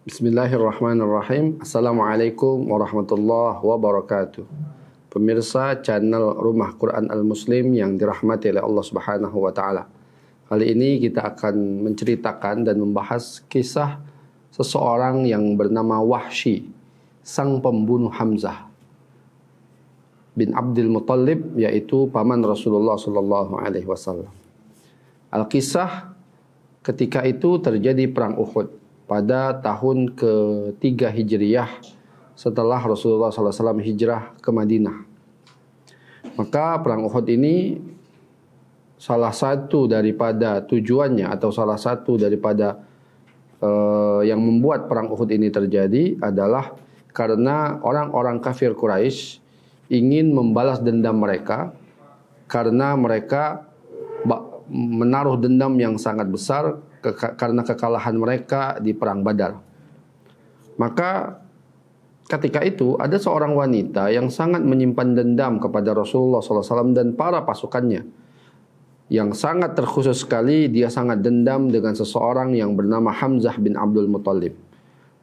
Bismillahirrahmanirrahim. Assalamualaikum warahmatullahi wabarakatuh. Pemirsa channel Rumah Quran Al-Muslim yang dirahmati oleh Allah Subhanahu wa taala. Kali ini kita akan menceritakan dan membahas kisah seseorang yang bernama Wahsy, sang pembunuh Hamzah bin Abdul Muttalib, yaitu paman Rasulullah sallallahu alaihi wasallam. Al-kisah ketika itu terjadi perang Uhud pada tahun ke-3 Hijriyah setelah Rasulullah SAW hijrah ke Madinah. Maka perang Uhud ini salah satu daripada tujuannya atau salah satu daripada yang membuat perang Uhud ini terjadi adalah karena orang-orang kafir Quraisy ingin membalas dendam mereka karena mereka menaruh dendam yang sangat besar karena kekalahan mereka di perang Badar. Maka ketika itu ada seorang wanita yang sangat menyimpan dendam kepada Rasulullah SAW dan para pasukannya. Yang sangat terkhusus sekali, dia sangat dendam dengan seseorang yang bernama Hamzah bin Abdul Muttalib.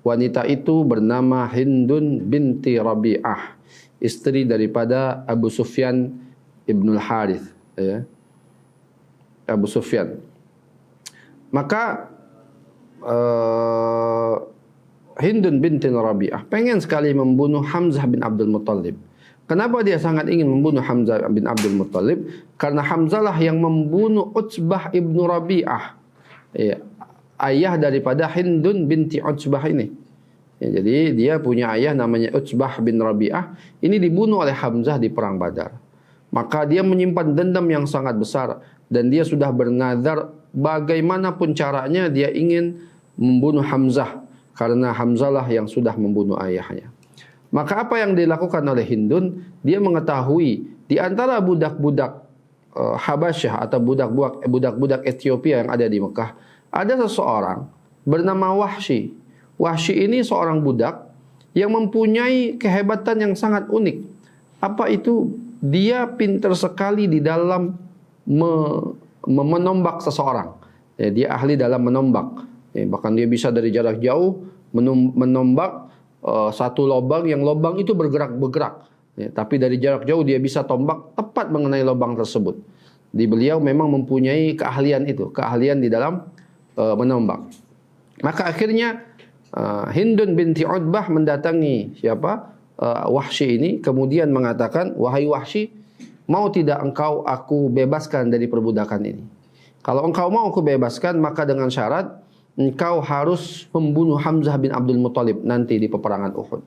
Wanita itu bernama Hindun binti Rabi'ah, istri daripada Abu Sufyan ibnul Harith, ya. Abu Sufyan. Maka Hindun binti Rabi'ah pengen sekali membunuh Hamzah bin Abdul Muttalib. Kenapa dia sangat ingin membunuh Hamzah bin Abdul Muttalib? Karena Hamzah lah yang membunuh Utsbah ibnu Rabi'ah, ya, ayah daripada Hindun binti Utsbah ini. Ya, jadi dia punya ayah namanya Utsbah bin Rabi'ah. Ini dibunuh oleh Hamzah di perang Badar. Maka dia menyimpan dendam yang sangat besar dan dia sudah bernazar bagaimanapun caranya dia ingin membunuh Hamzah karena Hamzah lah yang sudah membunuh ayahnya. Maka apa yang dilakukan oleh Hindun? Dia mengetahui di antara budak-budak Habasyah atau budak-budak Ethiopia yang ada di Mekah, ada seseorang bernama Wahsy. Wahsy ini seorang budak yang mempunyai kehebatan yang sangat unik. Apa itu? Dia pintar sekali di dalam menombak seseorang. Ya, dia ahli dalam menombak. Ya, bahkan dia bisa dari jarak jauh menombak satu lubang yang lubang itu bergerak-bergerak. Ya, tapi dari jarak jauh dia bisa tombak tepat mengenai lubang tersebut. Di beliau memang mempunyai keahlian itu, keahlian di dalam menombak. Maka akhirnya Hindun binti Utbah mendatangi siapa? Wahsy ini, kemudian mengatakan, "Wahai Wahsy, mau tidak engkau aku bebaskan dari perbudakan ini? Kalau engkau mau aku bebaskan, maka dengan syarat engkau harus membunuh Hamzah bin Abdul Muttalib nanti di peperangan Uhud.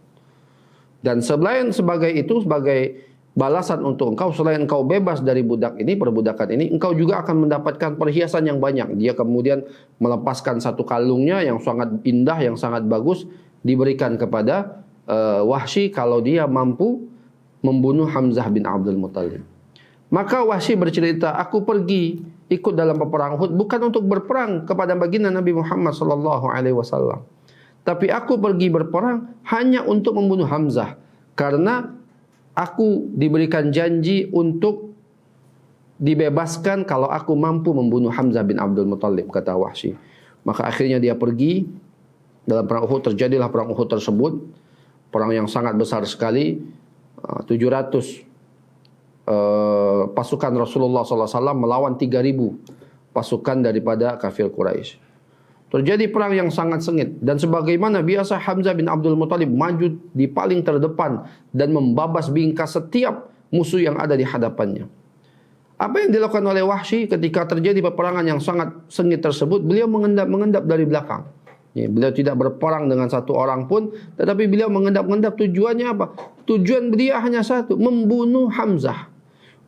Dan selain sebagai itu, sebagai balasan untuk engkau, selain engkau bebas dari budak ini, perbudakan ini, engkau juga akan mendapatkan perhiasan yang banyak." Dia kemudian melepaskan satu kalungnya yang sangat indah, yang sangat bagus, diberikan kepada Wahsy kalau dia mampu membunuh Hamzah bin Abdul Muttalib. Maka Wahsy bercerita, "Aku pergi ikut dalam peperangan Uhud bukan untuk berperang kepada baginda Nabi Muhammad sallallahu alaihi wasallam. Tapi aku pergi berperang hanya untuk membunuh Hamzah karena aku diberikan janji untuk dibebaskan kalau aku mampu membunuh Hamzah bin Abdul Muttalib," kata Wahsy. Maka akhirnya dia pergi dalam perang Uhud. Terjadilah perang Uhud tersebut, perang yang sangat besar sekali. 700 pasukan Rasulullah SAW melawan 3.000 pasukan daripada kafir Quraisy. Terjadi perang yang sangat sengit, dan sebagaimana biasa Hamzah bin Abdul Muttalib maju di paling terdepan dan membabas bingkas setiap musuh yang ada di hadapannya. Apa yang dilakukan oleh Wahsy ketika terjadi peperangan yang sangat sengit tersebut? Beliau mengendap dari belakang. Ya, beliau tidak berperang dengan satu orang pun, tetapi beliau mengendap-endap. Tujuannya apa? Tujuan beliau hanya satu, membunuh Hamzah.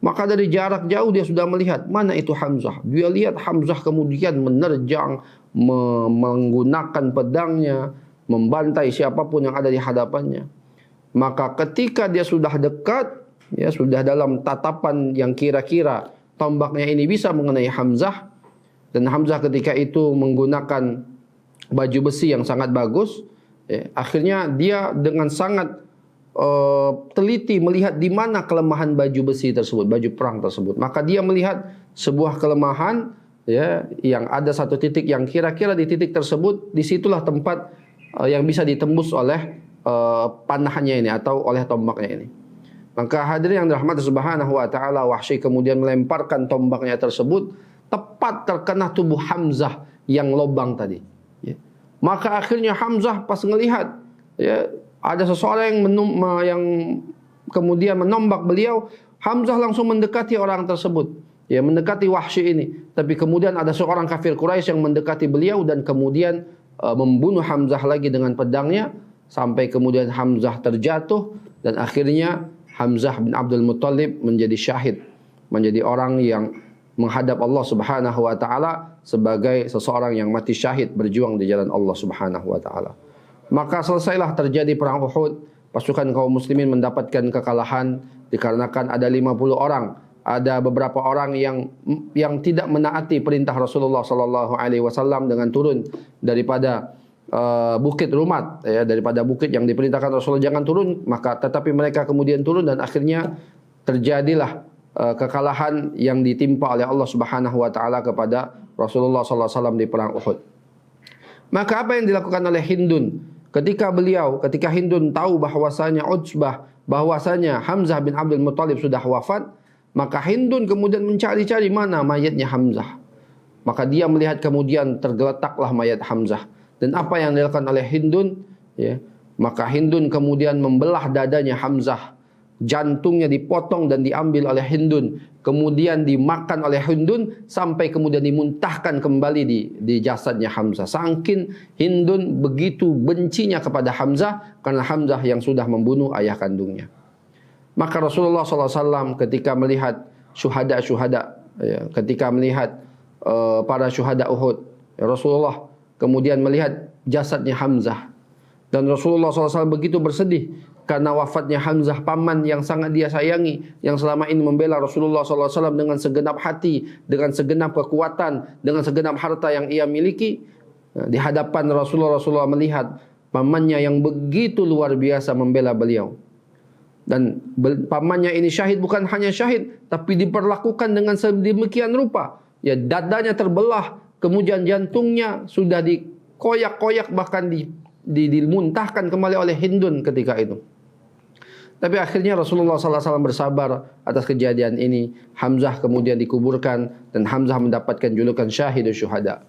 Maka dari jarak jauh dia sudah melihat mana itu Hamzah. Dia lihat Hamzah kemudian menerjang, menggunakan pedangnya, membantai siapapun yang ada di hadapannya. Maka ketika dia sudah dekat, ya sudah dalam tatapan yang kira-kira tombaknya ini bisa mengenai Hamzah, dan Hamzah ketika itu menggunakan baju besi yang sangat bagus, ya, akhirnya dia dengan sangat teliti melihat di mana kelemahan baju besi tersebut, baju perang tersebut. Maka dia melihat sebuah kelemahan, ya, yang ada satu titik yang kira-kira di titik tersebut disitulah tempat yang bisa ditembus oleh panahnya ini atau oleh tombaknya ini. Maka hadirin yang dirahmati Subhanahu wa taala, Wahsy kemudian melemparkan tombaknya tersebut tepat terkena tubuh Hamzah yang lobang tadi. Ya. Maka akhirnya Hamzah pas ngelihat ya, ada seseorang yang kemudian menombak beliau, Hamzah langsung mendekati orang tersebut. Ya, mendekati Wahsy ini. Tapi kemudian ada seorang kafir Quraisy yang mendekati beliau dan kemudian membunuh Hamzah lagi dengan pedangnya sampai kemudian Hamzah terjatuh dan akhirnya Hamzah bin Abdul Muttalib menjadi syahid, menjadi orang yang menghadap Allah Subhanahu wa taala sebagai seseorang yang mati syahid berjuang di jalan Allah Subhanahu wa taala. Maka selesailah terjadi perang Uhud. Pasukan kaum muslimin mendapatkan kekalahan dikarenakan ada 50 orang. Ada beberapa orang yang tidak menaati perintah Rasulullah sallallahu alaihi wasallam dengan turun daripada bukit Rumat, ya, daripada bukit yang diperintahkan Rasulullah jangan turun, maka tetapi mereka kemudian turun dan akhirnya terjadilah kekalahan yang ditimpa oleh Allah Subhanahu wa taala kepada Rasulullah sallallahu alaihi wasallam di perang Uhud. Maka apa yang dilakukan oleh Hindun ketika Hindun tahu bahwasanya Hamzah bin Abdul Muttalib sudah wafat, maka Hindun kemudian mencari-cari mana mayatnya Hamzah. Maka dia melihat kemudian tergeletaklah mayat Hamzah. Dan apa yang dilakukan oleh Hindun, ya, maka Hindun kemudian membelah dadanya Hamzah, jantungnya dipotong dan diambil oleh Hindun, kemudian dimakan oleh Hindun sampai kemudian dimuntahkan kembali di jasadnya Hamzah. Saking Hindun begitu bencinya kepada Hamzah karena Hamzah yang sudah membunuh ayah kandungnya. Maka Rasulullah SAW ketika melihat syuhada, ya, ketika melihat para syuhada Uhud, ya, Rasulullah kemudian melihat jasadnya Hamzah. Dan Rasulullah SAW begitu bersedih karena wafatnya Hamzah, paman yang sangat dia sayangi, yang selama ini membela Rasulullah SAW dengan segenap hati, dengan segenap kekuatan, dengan segenap harta yang ia miliki. Di hadapan Rasulullah melihat pamannya yang begitu luar biasa membela beliau. Dan pamannya ini syahid, bukan hanya syahid, tapi diperlakukan dengan sedemikian rupa. Ya, dadanya terbelah, kemudian jantungnya sudah dikoyak-koyak, bahkan dimuntahkan kembali oleh Hindun ketika itu. Tapi akhirnya Rasulullah SAW bersabar atas kejadian ini. Hamzah kemudian dikuburkan dan Hamzah mendapatkan julukan Syahidus Syuhada.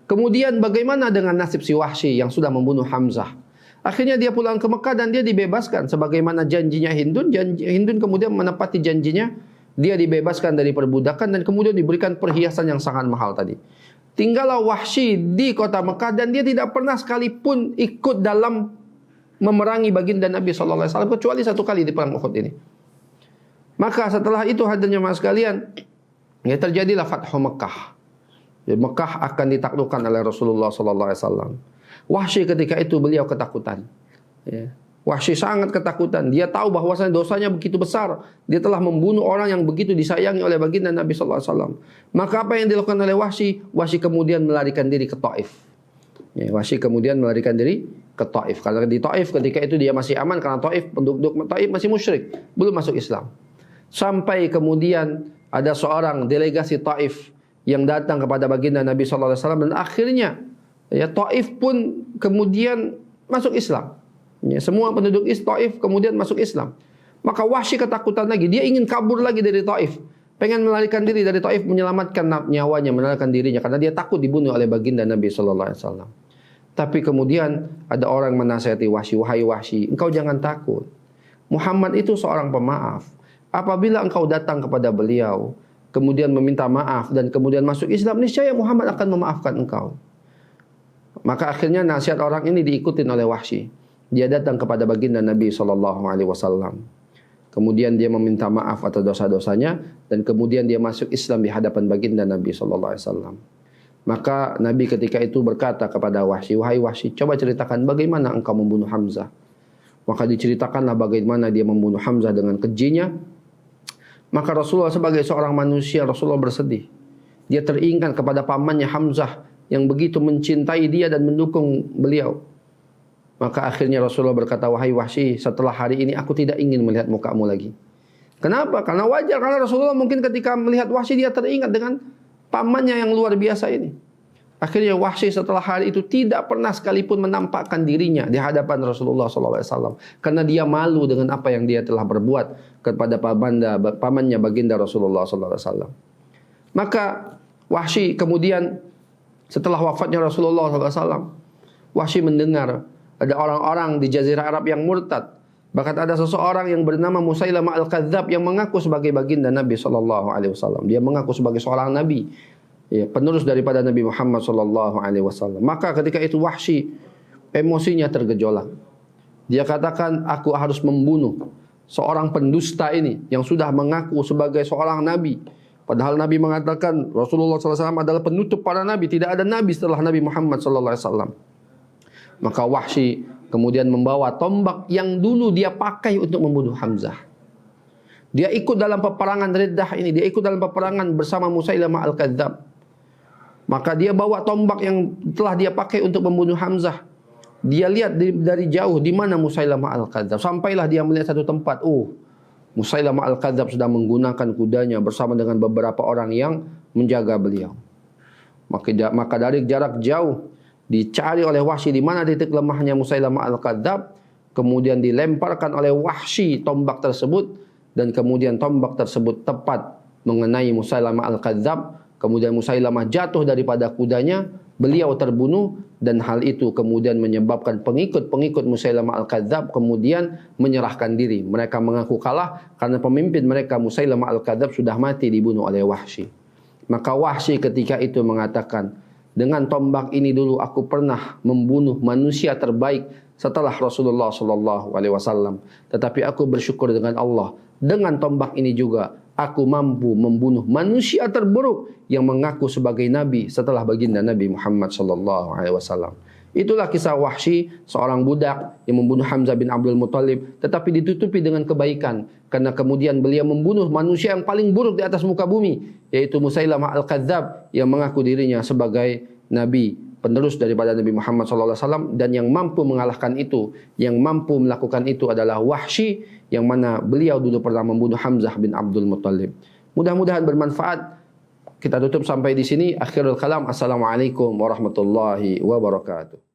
Kemudian bagaimana dengan nasib si Wahsy yang sudah membunuh Hamzah? Akhirnya dia pulang ke Mekah dan dia dibebaskan sebagaimana janjinya Hindun. Hindun kemudian menepati janjinya. Dia dibebaskan dari perbudakan dan kemudian diberikan perhiasan yang sangat mahal tadi. Tinggallah Wahsy di kota Mekah dan dia tidak pernah sekalipun ikut dalam memerangi baginda Nabi SAW kecuali satu kali di perang Uhud ini. Maka setelah itu hadirnya mas sekalian, ya, terjadilah Fathu Mekah. Ya, Mekah akan ditaklukkan oleh Rasulullah SAW. Wahsy ketika itu beliau ketakutan. Ya. Wahsy sangat ketakutan. Dia tahu bahwasanya dosanya begitu besar. Dia telah membunuh orang yang begitu disayangi oleh baginda Nabi SAW. Maka apa yang dilakukan oleh Wahsy? Wahsy kemudian melarikan diri ke Taif. Ya, Wahsy kemudian melarikan diri ke Taif. Karena di Taif ketika itu dia masih aman karena penduduk Taif masih musyrik, belum masuk Islam. Sampai kemudian ada seorang delegasi Taif yang datang kepada baginda Nabi SAW dan akhirnya ya, Taif pun kemudian masuk Islam. Ya, semua penduduk Taif kemudian masuk Islam. Maka Wahsy ketakutan lagi. Dia ingin kabur lagi dari Taif. Pengen melarikan diri dari Taif, menyelamatkan nyawanya, menyelamatkan dirinya. Karena dia takut dibunuh oleh baginda Nabi SAW. Tapi kemudian ada orang menasihati Wahsy. Wahai Wahsy, engkau jangan takut. Muhammad itu seorang pemaaf. Apabila engkau datang kepada beliau, kemudian meminta maaf dan kemudian masuk Islam, niscaya Muhammad akan memaafkan engkau. Maka akhirnya nasihat orang ini diikutin oleh Wahsy. Dia datang kepada baginda Nabi SAW. Kemudian dia meminta maaf atas dosa-dosanya dan kemudian dia masuk Islam di hadapan baginda Nabi SAW. Maka Nabi ketika itu berkata kepada Wahsy, wahai Wahsy, coba ceritakan bagaimana engkau membunuh Hamzah. Maka diceritakanlah bagaimana dia membunuh Hamzah dengan kejinya. Maka Rasulullah sebagai seorang manusia, Rasulullah bersedih. Dia teringat kepada pamannya Hamzah yang begitu mencintai dia dan mendukung beliau. Maka akhirnya Rasulullah berkata, wahai Wahsy, setelah hari ini aku tidak ingin melihat mukamu lagi. Kenapa? Karena wajar, karena Rasulullah mungkin ketika melihat Wahsy dia teringat dengan pamannya yang luar biasa ini. Akhirnya Wahsy setelah hari itu tidak pernah sekalipun menampakkan dirinya di hadapan Rasulullah SAW. Karena dia malu dengan apa yang dia telah berbuat kepada pamannya baginda Rasulullah SAW. Maka Wahsy kemudian setelah wafatnya Rasulullah SAW, Wahsy mendengar ada orang-orang di Jazirah Arab yang murtad. Bahkan ada seseorang yang bernama Musailamah Al-Kadzab yang mengaku sebagai baginda Nabi SAW. Dia mengaku sebagai seorang nabi, ya, penerus daripada Nabi Muhammad SAW. Maka ketika itu Wahsy emosinya tergejolak. Dia katakan, aku harus membunuh seorang pendusta ini yang sudah mengaku sebagai seorang nabi. Padahal Nabi mengatakan Rasulullah SAW adalah penutup para nabi. Tidak ada nabi setelah Nabi Muhammad SAW. Maka Wahsy kemudian membawa tombak yang dulu dia pakai untuk membunuh Hamzah. Dia ikut dalam peperangan Riddah ini. Dia ikut dalam peperangan bersama Musailamah Al-Kadzab. Maka dia bawa tombak yang telah dia pakai untuk membunuh Hamzah. Dia lihat dari jauh di mana Musailamah Al-Kadzab. Sampailah dia melihat satu tempat. Musailamah Al-Kadzab sedang menggunakan kudanya bersama dengan beberapa orang yang menjaga beliau. Maka dari jarak jauh dicari oleh Wahsy di mana titik lemahnya Musailamah Al-Kadzab. Kemudian dilemparkan oleh Wahsy tombak tersebut. Dan kemudian tombak tersebut tepat mengenai Musailamah Al-Kadzab. Kemudian Musailamah jatuh daripada kudanya, beliau terbunuh, dan hal itu kemudian menyebabkan pengikut-pengikut Musailamah Al-Kadzab kemudian menyerahkan diri. Mereka mengaku kalah karena pemimpin mereka Musailamah Al-Kadzab sudah mati dibunuh oleh Wahsy. Maka Wahsy ketika itu mengatakan, dengan tombak ini dulu aku pernah membunuh manusia terbaik setelah Rasulullah SAW. Tetapi aku bersyukur dengan Allah, dengan tombak ini juga aku mampu membunuh manusia terburuk yang mengaku sebagai nabi setelah baginda Nabi Muhammad SAW. Itulah kisah Wahsy, seorang budak yang membunuh Hamzah bin Abdul Muttalib, tetapi ditutupi dengan kebaikan. Karena kemudian beliau membunuh manusia yang paling buruk di atas muka bumi, yaitu Musailamah Al-Kadzab yang mengaku dirinya sebagai nabi, penerus daripada Nabi Muhammad SAW. Dan yang mampu mengalahkan itu, yang mampu melakukan itu adalah Wahsy, yang mana beliau dulu pernah membunuh Hamzah bin Abdul Muttalib. Mudah-mudahan bermanfaat. Kita tutup sampai di sini. Akhirul kalam. Assalamualaikum warahmatullahi wabarakatuh.